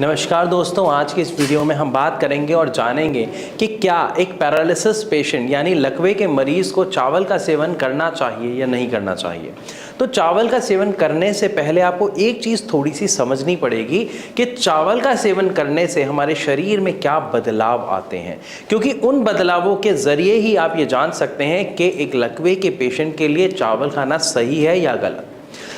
नमस्कार दोस्तों, आज की इस वीडियो में हम बात करेंगे और जानेंगे कि क्या एक पैरालिसिस पेशेंट यानी लकवे के मरीज को चावल का सेवन करना चाहिए या नहीं करना चाहिए। तो चावल का सेवन करने से पहले आपको एक चीज़ थोड़ी सी समझनी पड़ेगी कि चावल का सेवन करने से हमारे शरीर में क्या बदलाव आते हैं, क्योंकि उन बदलावों के ज़रिए ही आप ये जान सकते हैं कि एक लकवे के पेशेंट के लिए चावल खाना सही है या गलत।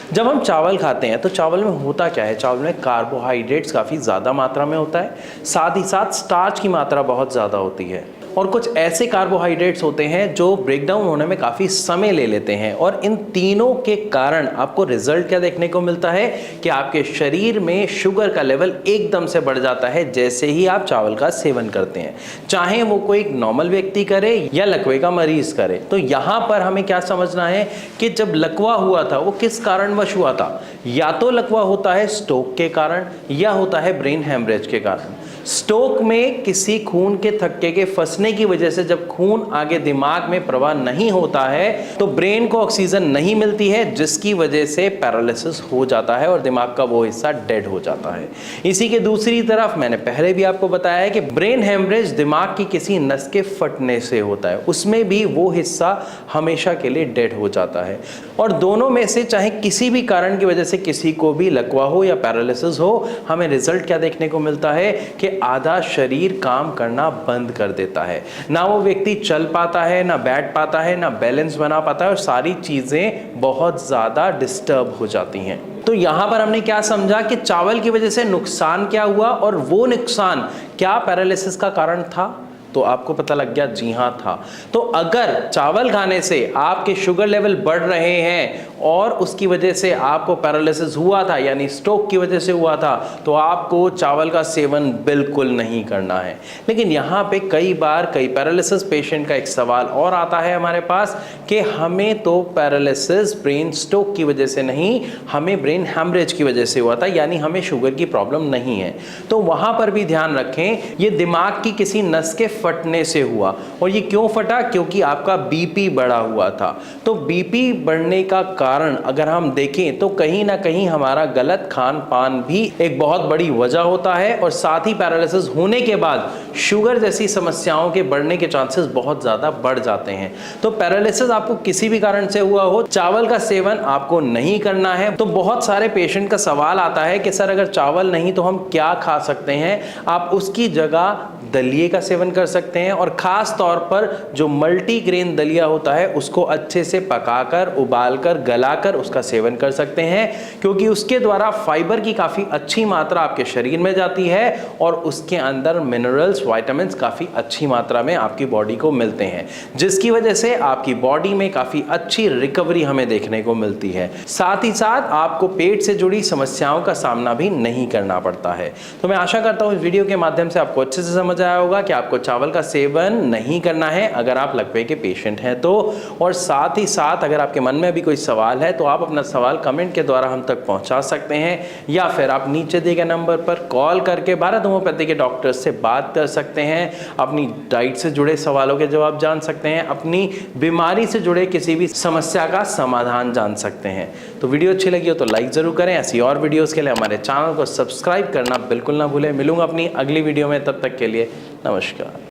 जब हम चावल खाते हैं तो चावल में होता क्या है, चावल में कार्बोहाइड्रेट्स काफ़ी ज़्यादा मात्रा में होता है, साथ ही साथ स्टार्च की मात्रा बहुत ज़्यादा होती है और कुछ ऐसे कार्बोहाइड्रेट्स होते हैं जो ब्रेकडाउन होने में काफ़ी समय ले लेते हैं। और इन तीनों के कारण आपको रिजल्ट क्या देखने को मिलता है कि आपके शरीर में शुगर का लेवल एकदम से बढ़ जाता है जैसे ही आप चावल का सेवन करते हैं, चाहे वो कोई नॉर्मल व्यक्ति करे या लकवे का मरीज करे। तो यहाँ पर हमें क्या समझना है कि जब लकवा हुआ था वो किस कारणवश हुआ था। या तो लकवा होता है स्ट्रोक के कारण या होता है ब्रेन हेमरेज के कारण। स्ट्रोक में किसी खून के थक्के के फंसने की वजह से जब खून आगे दिमाग में प्रवाह नहीं होता है तो ब्रेन को ऑक्सीजन नहीं मिलती है, जिसकी वजह से पैरालिसिस हो जाता है और दिमाग का वो हिस्सा डेड हो जाता है। इसी के दूसरी तरफ मैंने पहले भी आपको बताया है कि ब्रेन हेमरेज दिमाग की किसी नस के फटने से होता है, उसमें भी वो हिस्सा हमेशा के लिए डेड हो जाता है। और दोनों में से चाहे किसी भी कारण की वजह से किसी को भी लकवा हो या पैरालिसिस हो, हमें रिजल्ट क्या देखने को मिलता है कि आधा शरीर काम करना बंद कर देता है। ना वो व्यक्ति चल पाता है, ना बैठ पाता है, ना बैलेंस बना पाता है और सारी चीजें बहुत ज्यादा डिस्टर्ब हो जाती हैं। तो यहां पर हमने क्या समझा कि चावल की वजह से नुकसान क्या हुआ और वो नुकसान क्या पैरालिसिस का कारण था। तो आपको पता लग गया, जी हाँ था। तो अगर चावल खाने से आपके शुगर लेवल बढ़ रहे हैं और उसकी वजह से आपको पैरालिसिस हुआ था यानी स्ट्रोक की वजह से हुआ था, तो आपको चावल का सेवन बिल्कुल नहीं करना है। लेकिन यहाँ पे कई बार कई पैरालिसिस पेशेंट का एक सवाल और आता है हमारे पास कि हमें तो पैरालिसिस ब्रेन स्ट्रोक की वजह से नहीं, हमें ब्रेन हेमरेज की वजह से हुआ था, यानी हमें शुगर की प्रॉब्लम नहीं है। तो वहाँ पर भी ध्यान रखें, ये दिमाग की किसी नस के फटने से हुआ। और ये क्यों फटा? क्योंकि आपका बीपी बढ़ा हुआ था। तो बीपी बढ़ने का कारण अगर हम देखें तो कहीं ना कहीं हमारा गलत खान पान भी एक बहुत बड़ी वजह होता है और साथ ही पैरालिसिस होने के बाद शुगर जैसी समस्याओं के बढ़ने के चांसेस बहुत ज्यादा बढ़ जाते हैं। तो पैरालिसिस आपको किसी भी कारण से हुआ हो, चावल का सेवन आपको नहीं करना है। तो बहुत सारे पेशेंट का सवाल आता है कि सर अगर चावल नहीं तो हम क्या खा सकते हैं। आप उसकी जगह दलिए का सेवन कर सकते हैं और खास तौर पर जो मल्टीग्रेन दलिया होता है उसको अच्छे से पकाकर, उबालकर, गलाकर उसका सेवन कर सकते हैं, क्योंकि उसके द्वारा फाइबर की काफ़ी अच्छी मात्रा आपके शरीर में जाती है और उसके अंदर मिनरल्स, विटामिन्स काफ़ी अच्छी मात्रा में आपकी बॉडी को मिलते हैं, जिसकी वजह से आपकी बॉडी में काफ़ी अच्छी रिकवरी हमें देखने को मिलती है। साथ ही साथ आपको पेट से जुड़ी समस्याओं का सामना भी नहीं करना पड़ता है। तो मैं आशा करता हूँ इस वीडियो के माध्यम से आपको अच्छे से समझ आया होगा कि आपको चावल का सेवन नहीं करना है अगर आप लकवे के पेशेंट हैं तो। और साथ ही साथ अगर आपके मन में भी कोई सवाल है तो आप अपना सवाल कमेंट के द्वारा हम तक पहुंचा सकते हैं, या फिर आप नीचे दिए गए नंबर पर कॉल करके भारत होम्योपैथी के डॉक्टर्स से बात कर सकते हैं। अपनी डाइट से जुड़े सवालों के जवाब जान सकते हैं, अपनी बीमारी से जुड़े किसी भी समस्या का समाधान जान सकते हैं। तो वीडियो अच्छी लगी हो तो लाइक जरूर करें। ऐसी और वीडियोस के लिए हमारे चैनल को सब्सक्राइब करना बिल्कुल ना भूलें। मिलूंगा अपनी अगली वीडियो में, तब तक के लिए नमस्कार।